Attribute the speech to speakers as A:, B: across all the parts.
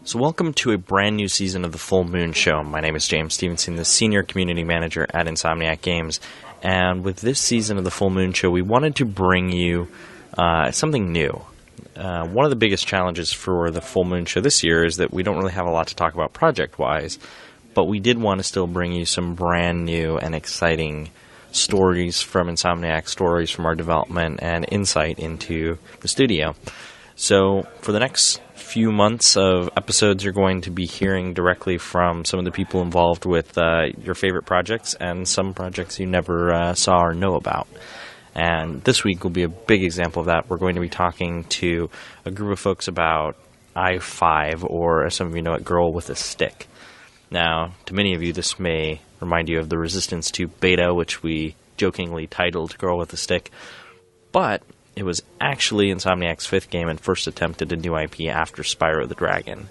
A: So welcome to a brand new season of the Full Moon Show. My name is James Stevenson, the Senior Community Manager at Insomniac Games. And with this season of the Full Moon Show, we wanted to bring you something new. One of the biggest challenges for the Full Moon Show this year is that we don't really have a lot to talk about project-wise, but we did want to still bring you some brand new and exciting stories from Insomniac, stories from our development, and insight into the studio. So for the next few months of episodes, you're going to be hearing directly from some of the people involved with your favorite projects and some projects you never saw or know about. And this week will be a big example of that. We're going to be talking to a group of folks about I-5, or as some of you know it, Girl with a Stick. Now, to many of you, this may remind you of the Resistance 2 beta, which we jokingly titled Girl with a Stick. But it was actually Insomniac's fifth game and first attempt at a new IP after Spyro the Dragon.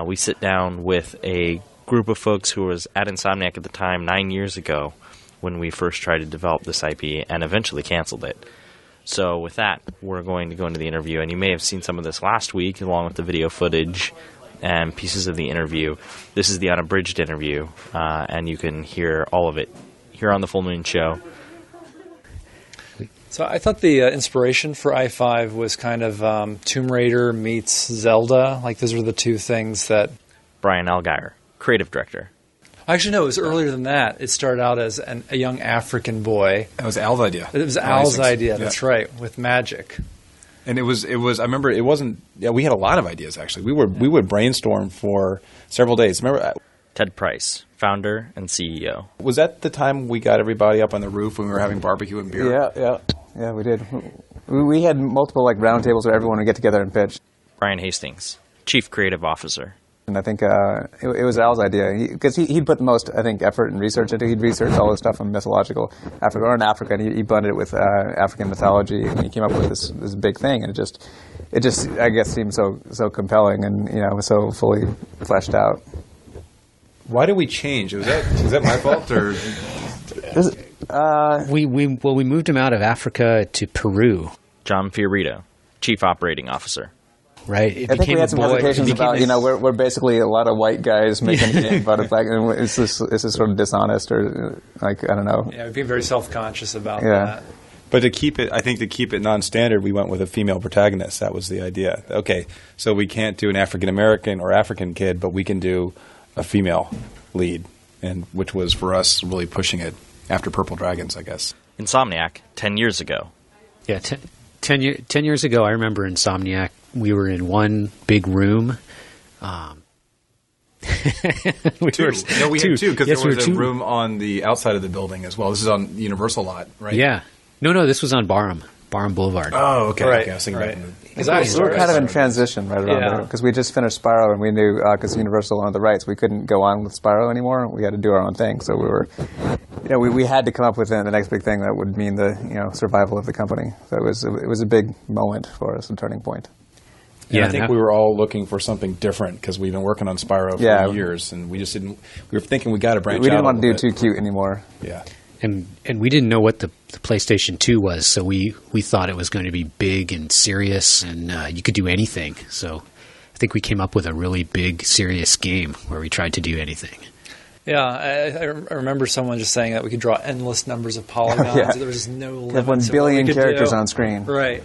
A: We sit down with a group of folks who was at Insomniac at the time 9 years ago when we first tried to develop this IP and eventually canceled it. So with that, we're going to go into the interview, and you may have seen some of this last week along with the video footage and pieces of the interview. This is the unabridged interview, and you can hear all of it here on the Full Moon Show.
B: So I thought the inspiration for I-5 was kind of Tomb Raider meets Zelda. Like, those were the two things that...
A: Brian Algeier, creative director.
B: Actually, no, it was earlier than that. It started out as a young African boy.
C: That was Al's idea.
B: It was Al's idea, that's right, with magic.
C: And it was. I remember it wasn't. Yeah, we had a lot of ideas actually. We would brainstorm for several days. Remember,
A: Ted Price, founder and CEO.
C: Was that the time we got everybody up on the roof when we were having barbecue and beer?
D: Yeah, we did. We had multiple round tables where everyone would get together and pitch.
A: Brian Hastings, Chief Creative Officer.
D: And I think it was Al's idea, because he'd put the most, I think, effort and research into it. He'd researched all the stuff from mythological Africa, or in Africa, and he blended it with African mythology, and he came up with this big thing, and it just, I guess, seemed so compelling and, was so fully fleshed out.
C: Why did we change? Was that my fault, or?
E: We moved him out of Africa to Peru.
A: John Fiorito, Chief Operating Officer.
E: Right.
D: I think we had some hesitations about, we're basically a lot of white guys making a game about a black, and is this sort of dishonest, or, I don't know.
B: Yeah, we'd be very self-conscious about that.
C: But to keep it non-standard, we went with a female protagonist. That was the idea. Okay, so we can't do an African-American or African kid, but we can do a female lead, and which was, for us, really pushing it after Purple Dragons, I guess.
A: Insomniac, 10 years ago.
E: Yeah, 10 years ago, I remember Insomniac. We were in one big room.
C: We had two, because there was a room on the outside of the building as well. This is on the Universal lot, right?
E: Yeah. No, this was on Barham Boulevard.
C: Oh, okay.
B: Right.
C: Okay, I was thinking
B: right.
D: We were kind of in transition right around there, because we just finished Spyro, and we knew, because Universal owned the rights, we couldn't go on with Spyro anymore. We had to do our own thing. So we were, we had to come up with the next big thing that would mean the survival of the company. So it was a big moment for us, a turning point.
C: Yeah, I think we were all looking for something different because we've been working on Spyro for years, and we just didn't. We were thinking we got to branch out.
D: We didn't want to do too cute anymore.
C: Yeah,
E: and we didn't know what the PlayStation 2 was, so we thought it was going to be big and serious, and you could do anything. So I think we came up with a really big, serious game where we tried to do anything.
B: Yeah, I remember someone just saying that we could draw endless numbers of polygons. There was no limit.
D: 1 billion characters on screen.
B: Right.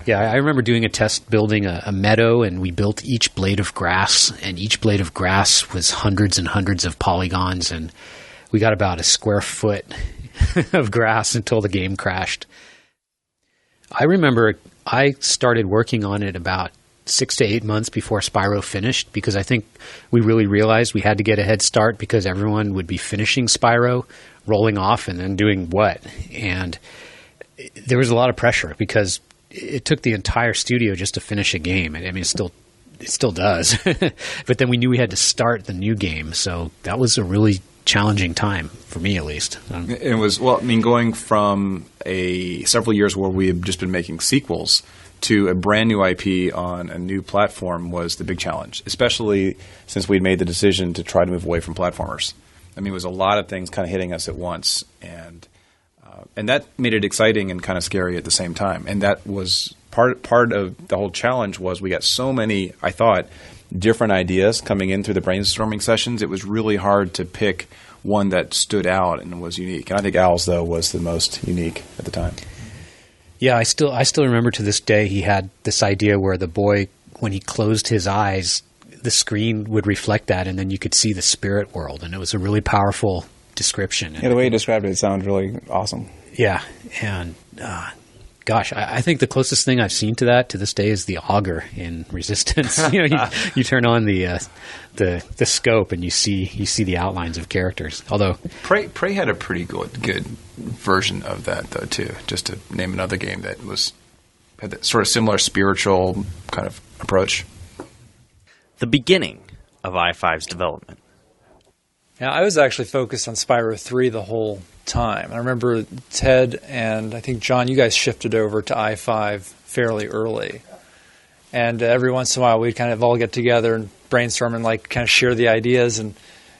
E: Yeah, I remember doing a test building a meadow, and we built each blade of grass, and each blade of grass was hundreds and hundreds of polygons, and we got about a square foot of grass until the game crashed. I remember I started working on it about 6 to 8 months before Spyro finished, because I think we really realized we had to get a head start because everyone would be finishing Spyro, rolling off, and then doing what? And there was a lot of pressure because it took the entire studio just to finish a game. I mean, it still does. But then we knew we had to start the new game, so that was a really challenging time for me, at least.
C: It was, going from several years where we had just been making sequels to a brand new IP on a new platform was the big challenge, especially since we'd made the decision to try to move away from platformers. I mean, it was a lot of things kind of hitting us at once, and that made it exciting and kind of scary at the same time. And that was part of the whole challenge was we got so many, I thought, different ideas coming in through the brainstorming sessions. It was really hard to pick one that stood out and was unique. And I think Al's, though, was the most unique at the time.
E: Yeah, I still remember to this day he had this idea where the boy, when he closed his eyes, the screen would reflect that, and then you could see the spirit world, and it was a really powerful description.
D: Yeah, the way you described it sounds really awesome.
E: Yeah, and gosh, I think the closest thing I've seen to that to this day is the auger in Resistance. You turn on the scope and you see the outlines of characters. Although
C: Prey had a pretty good version of that though too. Just to name another game that had that sort of similar spiritual kind of approach.
A: The beginning of I-5's development.
B: Yeah, I was actually focused on Spyro 3 the whole time. I remember Ted and I think John, you guys shifted over to I-5 fairly early. And every once in a while we'd kind of all get together and brainstorm and like kind of share the ideas. And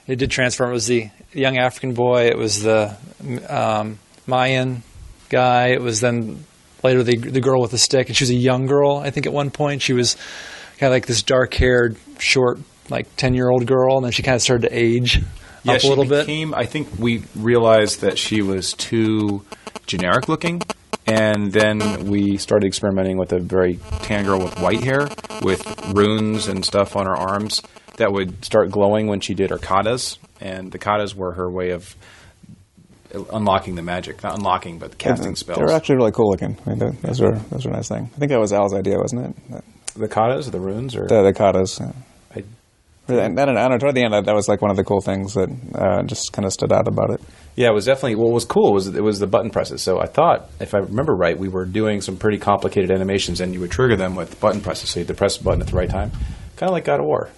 B: it did transform. It was the young African boy. It was the Mayan guy. It was then later the girl with the stick. And she was a young girl, I think, at one point. She was kind of like this dark-haired, short, like 10-year-old girl. And then she kind of started to age up a little bit.
C: I think we realized that she was too generic looking, and then we started experimenting with a very tan girl with white hair, with runes and stuff on her arms that would start glowing when she did her katas, and the katas were her way of unlocking the magic. Not unlocking, but casting spells.
D: They were actually really cool looking. I mean, those were a nice thing. I think that was Al's idea, wasn't it?
C: The katas, the runes, or
D: the katas. Yeah. I don't know. Toward the end, that was like one of the cool things that just kind of stood out about it.
C: Yeah, it was definitely. What was cool was it was the button presses. So I thought, if I remember right, we were doing some pretty complicated animations, and you would trigger them with button presses. So you had to press the button at the right time, kind of like God of War.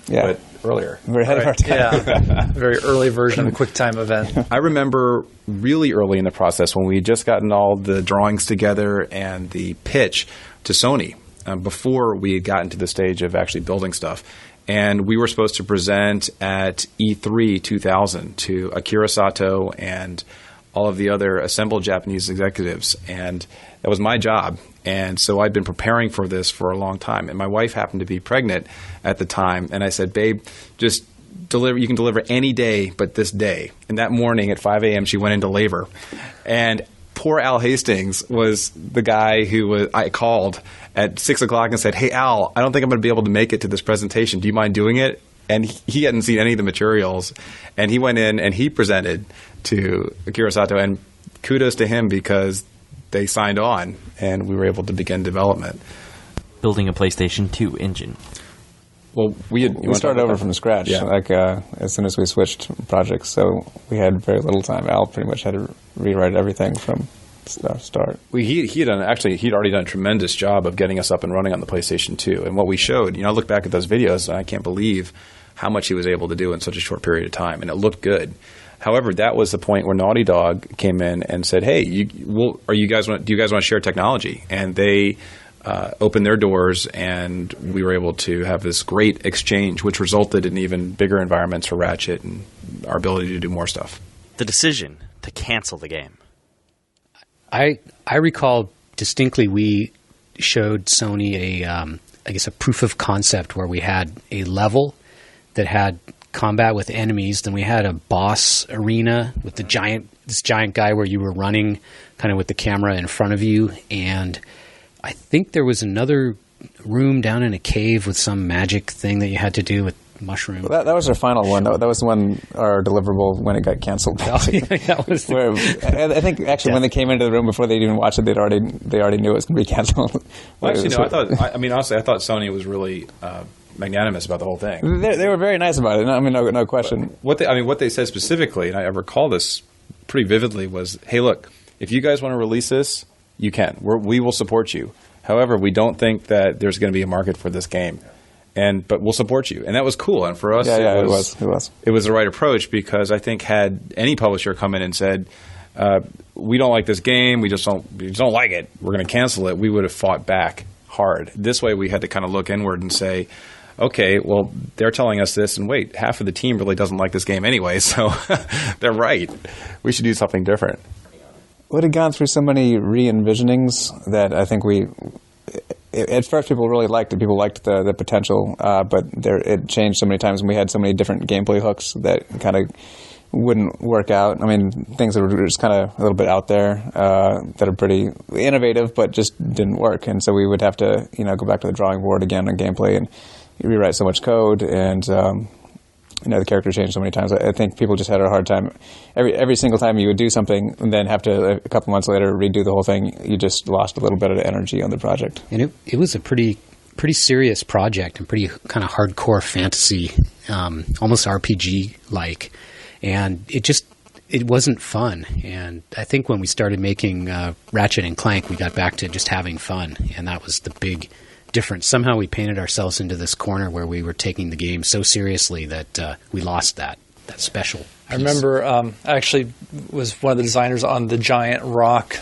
D: Yeah,
C: but earlier.
D: Very ahead of our time.
B: Yeah, very early version of a QuickTime event.
C: I remember really early in the process when we had just gotten all the drawings together and the pitch to Sony before we had gotten to the stage of actually building stuff. And we were supposed to present at E3 2000 to Akira Sato and all of the other assembled Japanese executives. And that was my job. And so I'd been preparing for this for a long time. And my wife happened to be pregnant at the time. And I said, babe, just deliver. You can deliver any day but this day. And that morning at 5 a.m., she went into labor. And poor Al Hastings was the guy who I called at 6 o'clock and said, hey, Al, I don't think I'm going to be able to make it to this presentation. Do you mind doing it? And he hadn't seen any of the materials. And he went in and he presented to Akira Sato. And kudos to him because they signed on and we were able to begin development.
A: Building a PlayStation 2 engine.
C: Well, we
D: started over from scratch, as soon as we switched projects. So we had very little time. Al pretty much had to rewrite everything from start.
C: He'd already done a tremendous job of getting us up and running on the PlayStation 2. And what we showed, I look back at those videos and I can't believe how much he was able to do in such a short period of time, and it looked good. However, that was the point where Naughty Dog came in and said, "Hey, do you guys want to share technology?" And they opened their doors, and we were able to have this great exchange, which resulted in even bigger environments for Ratchet and our ability to do more stuff.
A: The decision to cancel the game.
E: I recall distinctly we showed Sony a proof of concept where we had a level that had combat with enemies. Then we had a boss arena with this giant guy where you were running kind of with the camera in front of you. And I think there was another room down in a cave with some magic thing that you had to do with mushrooms.
D: Well, that was our final one. That was the one, our deliverable, when it got canceled.
E: That was
D: I think actually when they came into the room before they'd even watched it, they already knew it was going to be canceled.
C: Well, actually, no. Honestly, I thought Sony was really magnanimous about the whole thing.
D: They were very nice about it. No question.
C: What they said specifically, and I recall this pretty vividly, was, "Hey, look, if you guys want to release this, you can. We will support you. However, we don't think that there's going to be a market for this game." But we'll support you, and that was cool. And for us,
D: it was
C: the right approach, because I think had any publisher come in and said, "We don't like this game. We just don't like it. We're going to cancel it," we would have fought back hard. This way, we had to kind of look inward and say, "Okay, well, they're telling us this, and wait, half of the team really doesn't like this game anyway, so they're right. We should do something different."
D: We had gone through so many re-envisionings that I think we at first people really liked it. People liked the potential, but it changed so many times, and we had so many different gameplay hooks that kind of wouldn't work out. I mean, things that were just kind of a little bit out there that are pretty innovative, but just didn't work. And so we would have to, go back to the drawing board again on gameplay and rewrite so much code, and the character changed so many times. I think people just had a hard time. Every single time you would do something and then have to, a couple months later, redo the whole thing, you just lost a little bit of energy on the project.
E: And it was a pretty serious project and pretty kind of hardcore fantasy, almost RPG-like. And it wasn't fun. And I think when we started making Ratchet and Clank, we got back to just having fun. And that was the big difference. Somehow we painted ourselves into this corner where we were taking the game so seriously that we lost that special piece.
B: I remember I actually was one of the designers on the giant rock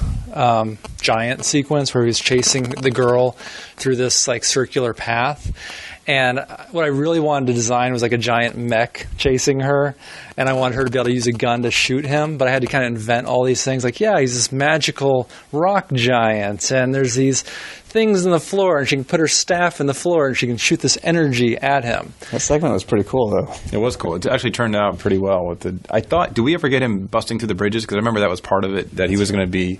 B: giant sequence where he was chasing the girl through this like circular path. And what I really wanted to design was like a giant mech chasing her, and I wanted her to be able to use a gun to shoot him, but I had to kind of invent all these things. Like, yeah, he's this magical rock giant, and there's these things in the floor, and she can put her staff in the floor, and she can shoot this energy at him.
D: That segment was pretty cool, though.
C: It was cool. It actually turned out pretty well. I thought, do we ever get him busting through the bridges? Because I remember that was part of it, that he was going to be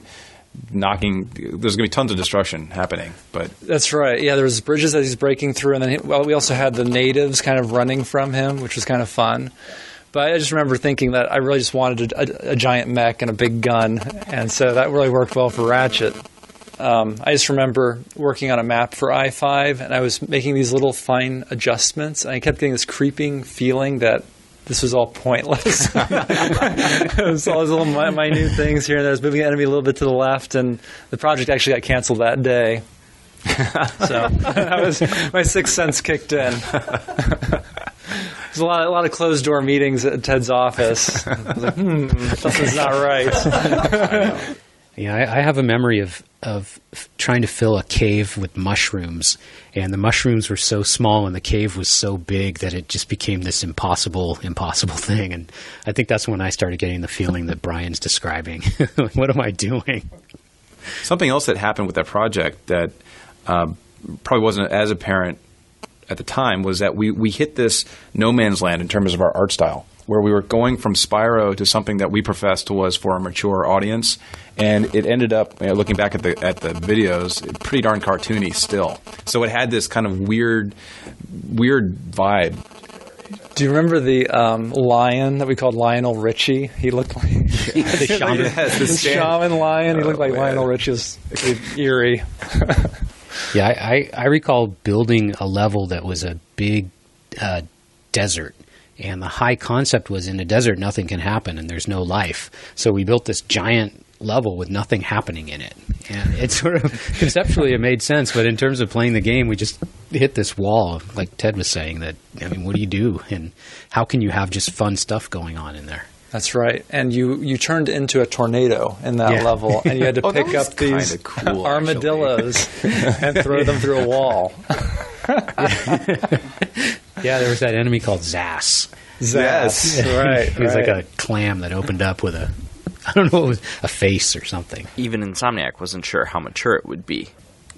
C: knocking. There's going to be tons of destruction happening, but
B: that's right. Yeah, there was bridges that he's breaking through, and then we also had the natives kind of running from him, which was kind of fun. But I just remember thinking that I really just wanted a giant mech and a big gun, and so that really worked well for Ratchet. I just remember working on a map for I-5, and I was making these little fine adjustments, and I kept getting this creeping feeling that this was all pointless. It was all these little minute things here and there. I was moving the enemy a little bit to the left, and the project actually got canceled that day. So that was my sixth sense kicked in. There's a lot of closed door meetings at Ted's office. I was like, something's not right.
E: Yeah, I have a memory of trying to fill a cave with mushrooms, and the mushrooms were so small and the cave was so big that it just became this impossible thing. And I think that's when I started getting the feeling that Brian's describing. What am I doing?
C: Something else that happened with that project that probably wasn't as apparent at the time was that we hit this no man's land in terms of our art style, where we were going from Spyro to something that we professed was for a mature audience, and it ended up, looking back at the videos, pretty darn cartoony still. So it had this kind of weird vibe.
B: Do you remember the lion that we called Lionel Richie? He looked like
E: the shaman.
C: Yes,
B: the shaman lion. He looked like Lionel Richie. Was eerie.
E: Yeah, I recall building a level that was a big desert. And the high concept was in a desert, nothing can happen and there's no life. So we built this giant level with nothing happening in it. And it sort of, conceptually it made sense, but in terms of playing the game, we just hit this wall, like Ted was saying, that, what do you do? And how can you have just fun stuff going on in there?
B: That's right. And you turned into a tornado in that level, and you had to pick up these cool, armadillos and throw them through a wall.
E: Yeah, there was that enemy called Zass.
B: Yes, right.
E: It was like a clam that opened up with a face or something.
A: Even Insomniac wasn't sure how mature it would be.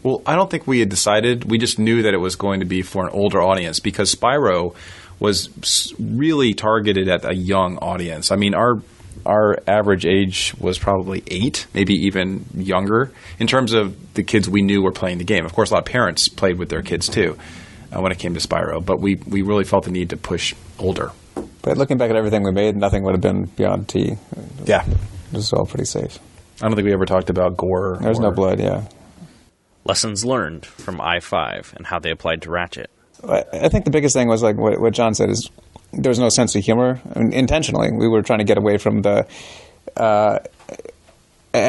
C: Well, I don't think we had decided. We just knew that it was going to be for an older audience because Spyro was really targeted at a young audience. I mean, our average age was probably 8, maybe even younger, in terms of the kids we knew were playing the game. Of course, a lot of parents played with their kids too when it came to Spyro, but we really felt the need to push older.
D: But looking back at everything we made, nothing would have been beyond T.
C: Yeah.
D: It was all pretty safe.
C: I don't think we ever talked about gore.
D: There's no blood, yeah.
A: Lessons learned from I-5 and how they applied to Ratchet.
D: I think the biggest thing was like what John said is there was no sense of humor. I mean, intentionally, we were trying to get away from the. I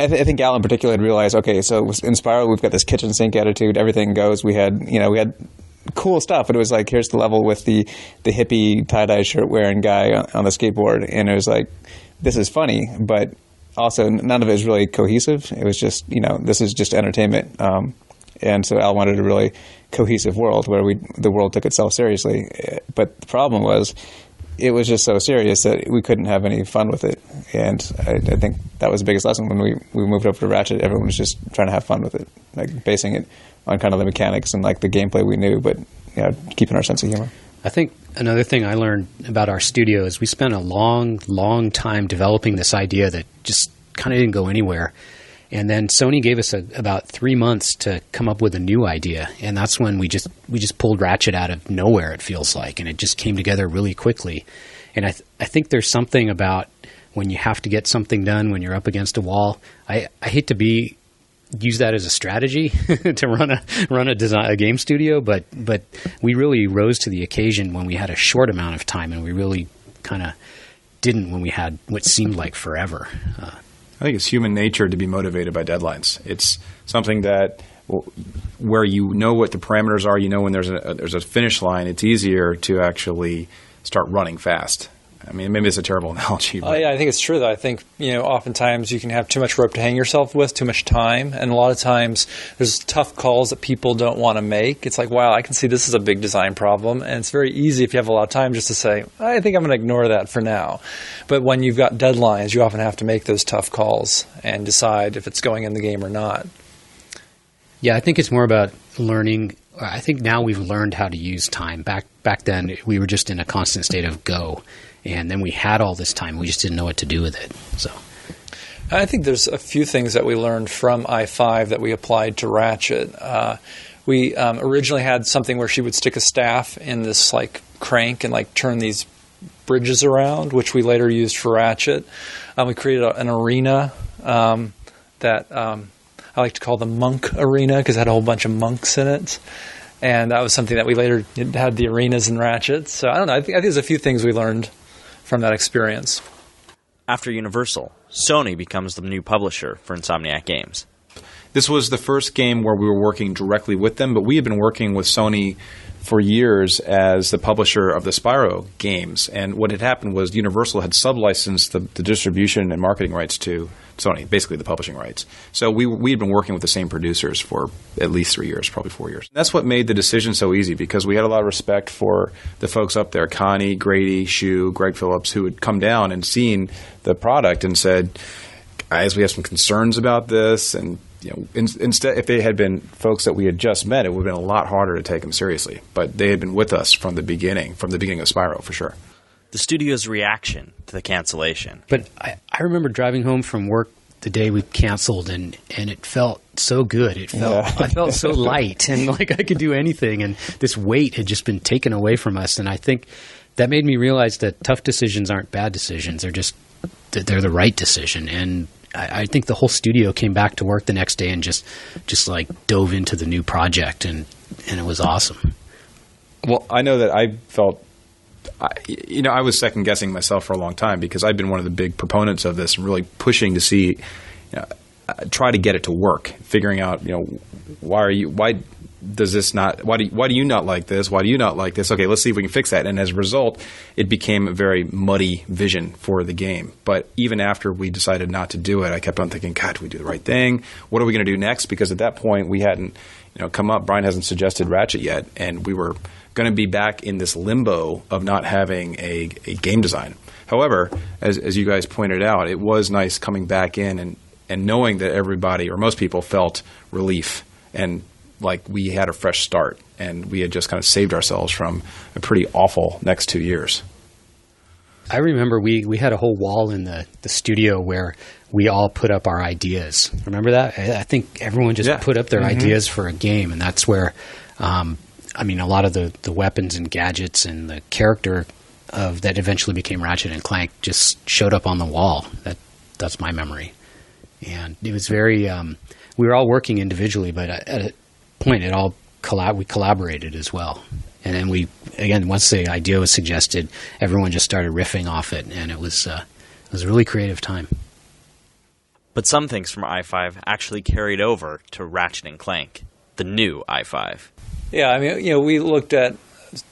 D: think Al in particular had realized, okay, so in Spyro we've got this kitchen sink attitude. Everything goes. We had cool stuff, but it was like here's the level with the hippie tie-dye shirt wearing guy on the skateboard, and it was like this is funny, but also none of it is really cohesive. It was just this is just entertainment. And so Al wanted a really cohesive world where the world took itself seriously. But the problem was it was just so serious that we couldn't have any fun with it. And I think that was the biggest lesson when we moved over to Ratchet. Everyone was just trying to have fun with it, like basing it on kind of the mechanics and like the gameplay we knew, but keeping our sense of humor.
E: I think another thing I learned about our studio is we spent a long, long time developing this idea that just kind of didn't go anywhere. And then Sony gave us about 3 months to come up with a new idea, and that's when we just pulled Ratchet out of nowhere. It feels like, and it just came together really quickly. And I think there's something about when you have to get something done when you're up against a wall. I hate to use that as a strategy to run a game studio, but we really rose to the occasion when we had a short amount of time, and we really kind of didn't when we had what seemed like forever.
C: I think it's human nature to be motivated by deadlines. It's something that where you know what the parameters are, you know when there's a finish line, it's easier to actually start running fast. I mean, maybe it's a terrible analogy. But.
B: Yeah, I think it's true, though. I think, oftentimes you can have too much rope to hang yourself with, too much time, and a lot of times there's tough calls that people don't want to make. It's like, wow, I can see this is a big design problem, and it's very easy if you have a lot of time just to say, I think I'm going to ignore that for now. But when you've got deadlines, you often have to make those tough calls and decide if it's going in the game or not.
E: Yeah, I think it's more about learning. I think now we've learned how to use time. Back then, we were just in a constant state of go. And then we had all this time. We just didn't know what to do with it. So,
B: I think there's a few things that we learned from I-5 that we applied to Ratchet. We originally had something where she would stick a staff in this like crank and like turn these bridges around, which we later used for Ratchet. We created an arena that I like to call the monk arena because it had a whole bunch of monks in it. And that was something that we later had the arenas in Ratchet. So I don't know. I think there's a few things we learned from that experience.
A: After Universal, Sony becomes the new publisher for Insomniac Games.
C: This was the first game where we were working directly with them, but we had been working with Sony for years as the publisher of the Spyro games. And what had happened was Universal had sub-licensed the distribution and marketing rights to Sony, basically the publishing rights. So we had been working with the same producers for at least 3 years, probably 4 years. That's what made the decision so easy, because we had a lot of respect for the folks up there, Connie, Grady, Shu, Greg Phillips, who had come down and seen the product and said, guys, we have some concerns about this. And instead, if they had been folks that we had just met, it would have been a lot harder to take them seriously. But they had been with us from the beginning of Spyro, for sure.
A: The studio's reaction to the cancellation.
E: But I remember driving home from work the day we canceled, and it felt so good. I felt so light, and like I could do anything, and this weight had just been taken away from us. And I think that made me realize that tough decisions aren't bad decisions. They're the right decision. And I think the whole studio came back to work the next day and just like dove into the new project, and it was awesome.
C: Well, I know that I felt, I was second guessing myself for a long time, because I've been one of the big proponents of this and really pushing to see, try to get it to work, figuring out, why do you not like this? Why do you not like this? Okay, let's see if we can fix that. And as a result, it became a very muddy vision for the game. But even after we decided not to do it, I kept on thinking, God, do we do the right thing? What are we going to do next? Because at that point, we hadn't, come up. Brian hasn't suggested Ratchet yet, and we were going to be back in this limbo of not having a game design. However, as you guys pointed out, it was nice coming back in and knowing that everybody, or most people, felt relief and like we had a fresh start, and we had just kind of saved ourselves from a pretty awful next 2 years.
E: I remember we had a whole wall in the studio where we all put up our ideas. Remember that? I think everyone just put up their ideas for a game, and that's where a lot of the weapons and gadgets and the character that eventually became Ratchet and Clank just showed up on the wall. That's my memory. And it was very we were all working individually, but at a point we collaborated as well. And then once the idea was suggested, everyone just started riffing off it, and it was a really creative time.
A: But some things from I-5 actually carried over to Ratchet and Clank, the new I-5.
B: Yeah, we looked at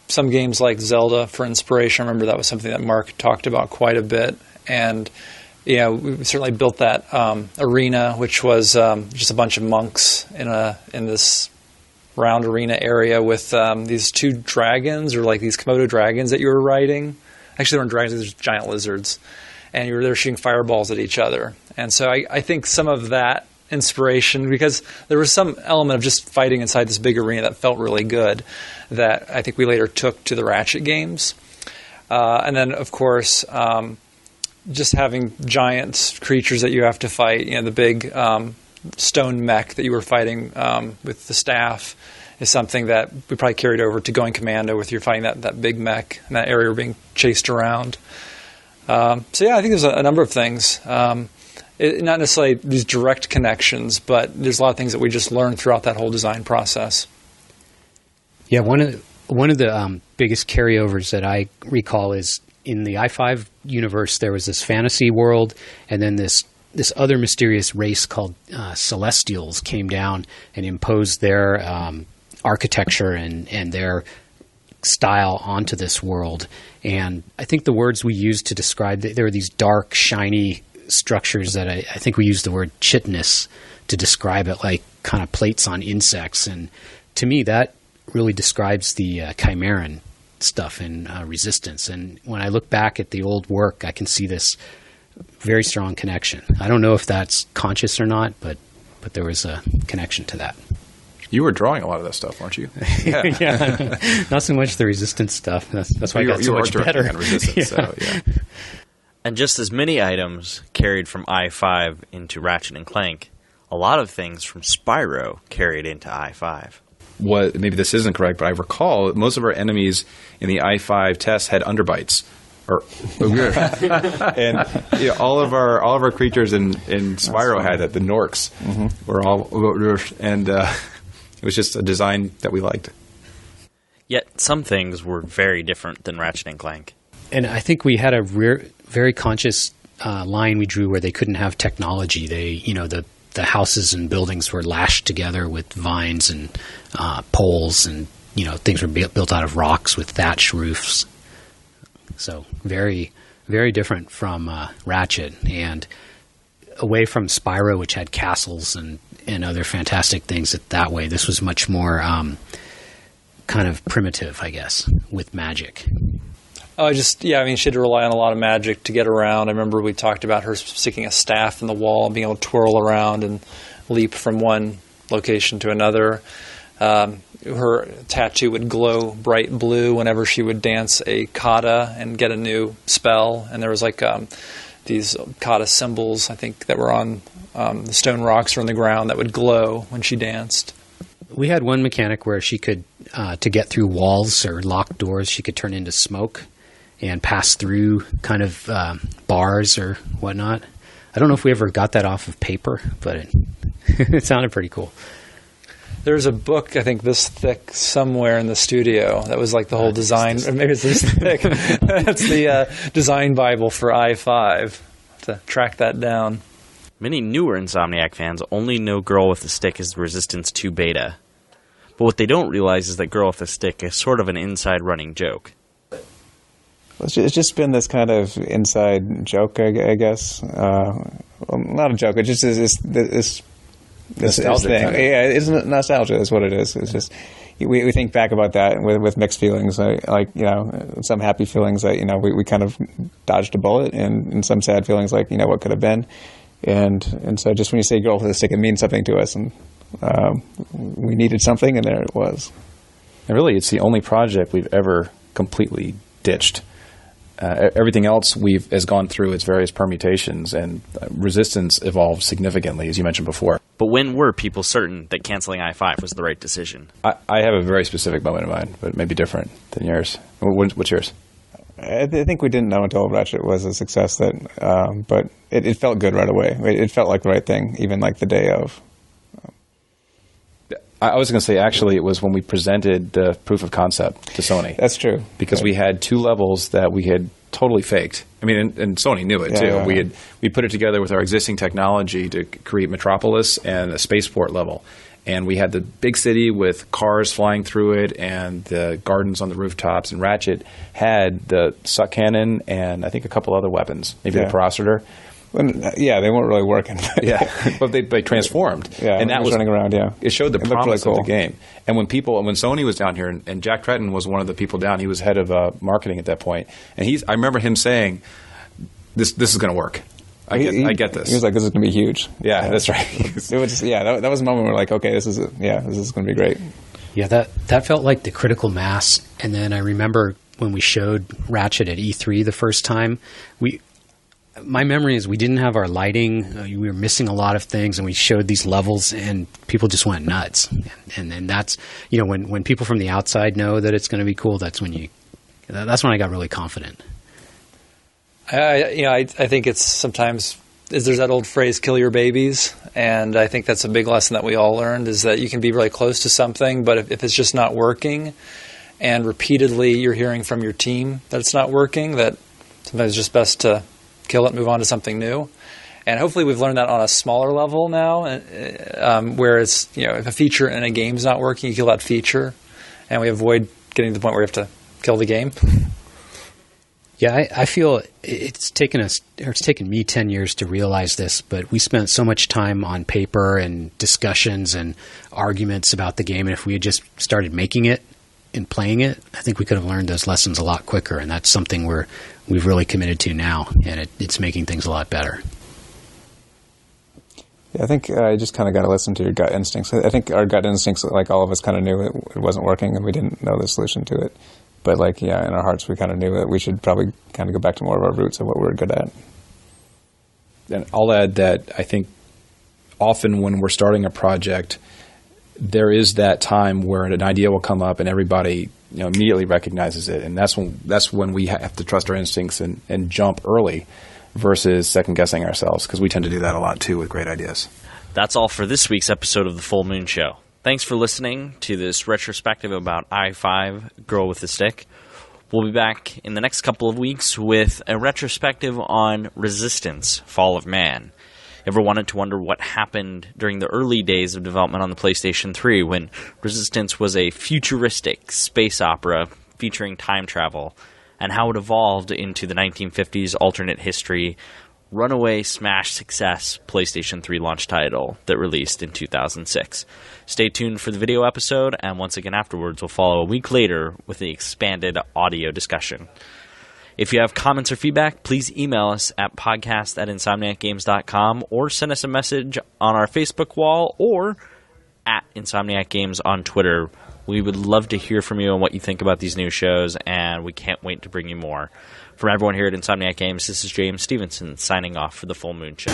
B: some games like Zelda for inspiration. I remember that was something that Mark talked about quite a bit. And, we certainly built that arena, which was just a bunch of monks in this round arena area with these two dragons, or like these Komodo dragons that you were riding. Actually, they weren't dragons; they're just giant lizards, and you were there shooting fireballs at each other. And so I think some of that inspiration, because there was some element of just fighting inside this big arena that felt really good, that I think we later took to the Ratchet games. And then, of course, just having giant creatures that you have to fight, the big stone mech that you were fighting with the staff is something that we probably carried over to Going Commando with you fighting that big mech in that area, being chased around. So yeah, I think there's a number of things. Not necessarily these direct connections, but there's a lot of things that we just learned throughout that whole design process.
E: Yeah, one of the biggest carryovers that I recall is in the I-5 universe, there was this fantasy world, and then this other mysterious race called Celestials came down and imposed their architecture and their style onto this world. And I think the words we used to describe there were these dark, shiny structures that I think we used the word chitinous to describe it, like kind of plates on insects. And to me, that really describes the Chimeran stuff in Resistance. And when I look back at the old work, I can see this very strong connection. I don't know if that's conscious or not, but there was a connection to that.
C: You were drawing a lot of that stuff, weren't you?
E: Yeah, not so much the Resistance stuff. That's why I got so much better.
C: Resistance,
E: Yeah.
C: So, yeah.
A: And just as many items carried from I-5 into Ratchet and Clank, a lot of things from Spyro carried into I-5.
C: What, maybe this isn't correct, but I recall most of our enemies in the I-5 tests had underbites. And all of our creatures in Spyro had that. The Norks were all, and it was just a design that we liked.
A: Yet some things were very different than Ratchet and Clank.
E: And I think we had a very conscious line we drew where they couldn't have technology. They, the houses and buildings were lashed together with vines and poles, and things were built out of rocks with thatch roofs. So very, very different from Ratchet, and away from Spyro, which had castles and other fantastic things that way. This was much more kind of primitive, I guess, with magic.
B: Oh, she had to rely on a lot of magic to get around. I remember we talked about her sticking a staff in the wall and being able to twirl around and leap from one location to another. Her tattoo would glow bright blue whenever she would dance a kata and get a new spell. And there was these kata symbols, I think, that were on the stone rocks or on the ground that would glow when she danced.
E: We had one mechanic where she could, to get through walls or locked doors, she could turn into smoke and pass through kind of bars or whatnot. I don't know if we ever got that off of paper, but it sounded pretty cool.
B: There's a book, I think, this thick somewhere in the studio that was like the whole design. Or maybe it's this thick. That's the design Bible for I-5. To track that down.
A: Many newer Insomniac fans only know Girl with the Stick as the Resistance 2 beta. But what they don't realize is that Girl with the Stick is sort of an inside running joke.
D: It's just been this kind of inside joke, I guess. Well, not a joke. It just is this
C: nostalgic
D: thing.
C: kind of.
D: Yeah, it's nostalgia is what it is. It's just we think back about that with mixed feelings, like some happy feelings that we kind of dodged a bullet, and some sad feelings like what could have been, and so just when you say Girl with the Stick, it means something to us, and we needed something, and there it was.
C: And really, it's the only project we've ever completely ditched. Everything else has gone through its various permutations, and Resistance evolved significantly, as you mentioned before.
A: But when were people certain that canceling I-5 was the right decision?
C: I have a very specific moment in mind, but it may be different than yours. What's yours?
D: I think we didn't know until Ratchet was a success, but it felt good right away. It felt like the right thing, even like the day of.
C: I was going to say, actually, it was when we presented the proof of concept to Sony.
D: That's true.
C: Because we had two levels that we had totally faked. I mean, and Sony knew it, too.
D: Yeah.
C: We put it together with our existing technology to create Metropolis and a spaceport level. And we had the big city with cars flying through it and the gardens on the rooftops. And Ratchet had the suck cannon and I think a couple other weapons, maybe the Processor.
D: Yeah, they weren't really working.
C: Yeah, but they transformed.
D: Yeah,
C: and that was
D: running around. Yeah,
C: it showed the promise
D: really cool.
C: of the game. And when Sony was down here, and Jack Tretton was one of the people down, he was head of marketing at that point, and I remember him saying, "This is going to work. I get this."
D: He was like, "This is going to be huge."
C: Yeah, that's right.
D: It was just, that was a moment where we're like, okay, this is going to be great.
E: Yeah, that felt like the critical mass. And then I remember when we showed Ratchet at E3 the first time, my memory is we didn't have our lighting. We were missing a lot of things, and we showed these levels, and people just went nuts. And that's, when people from the outside know that it's going to be cool, that's when I got really confident.
B: I think it's sometimes there's that old phrase, kill your babies. And I think that's a big lesson that we all learned, is that you can be really close to something, but if it's just not working and repeatedly you're hearing from your team that it's not working, that sometimes it's just best to kill it, move on to something new. And hopefully we've learned that on a smaller level now, where it's, if a feature in a game's not working, you kill that feature, and we avoid getting to the point where you have to kill the game.
E: Yeah, I feel it's taken me 10 years to realize this, but we spent so much time on paper and discussions and arguments about the game, and if we had just started making it and playing it, I think we could have learned those lessons a lot quicker, and that's something we've really committed to now, and it's making things a lot better.
D: Yeah, I think you just kind of got to listen to your gut instincts. I think our gut instincts, like all of us, kind of knew it wasn't working, and we didn't know the solution to it. But in our hearts, we kind of knew that we should probably kind of go back to more of our roots of what we're good at.
C: And I'll add that I think often when we're starting a project, there is that time where an idea will come up and everybody immediately recognizes it, and that's when we have to trust our instincts and jump early versus second guessing ourselves, because we tend to do that a lot too with great ideas.
A: That's all for this week's episode of The Full Moon Show. Thanks for listening to this retrospective about I-5, Girl with the Stick. We'll be back in the next couple of weeks with a retrospective on Resistance, Fall of Man. Ever wanted to wonder what happened during the early days of development on the PlayStation 3 when Resistance was a futuristic space opera featuring time travel, and how it evolved into the 1950s alternate history runaway smash success PlayStation 3 launch title that released in 2006. Stay tuned for the video episode, and once again afterwards we'll follow a week later with the expanded audio discussion. If you have comments or feedback, please email us at podcast@insomniacgames.com, or send us a message on our Facebook wall or at Insomniac Games on Twitter. We would love to hear from you on what you think about these new shows, and we can't wait to bring you more. From everyone here at Insomniac Games, this is James Stevenson signing off for The Full Moon Show.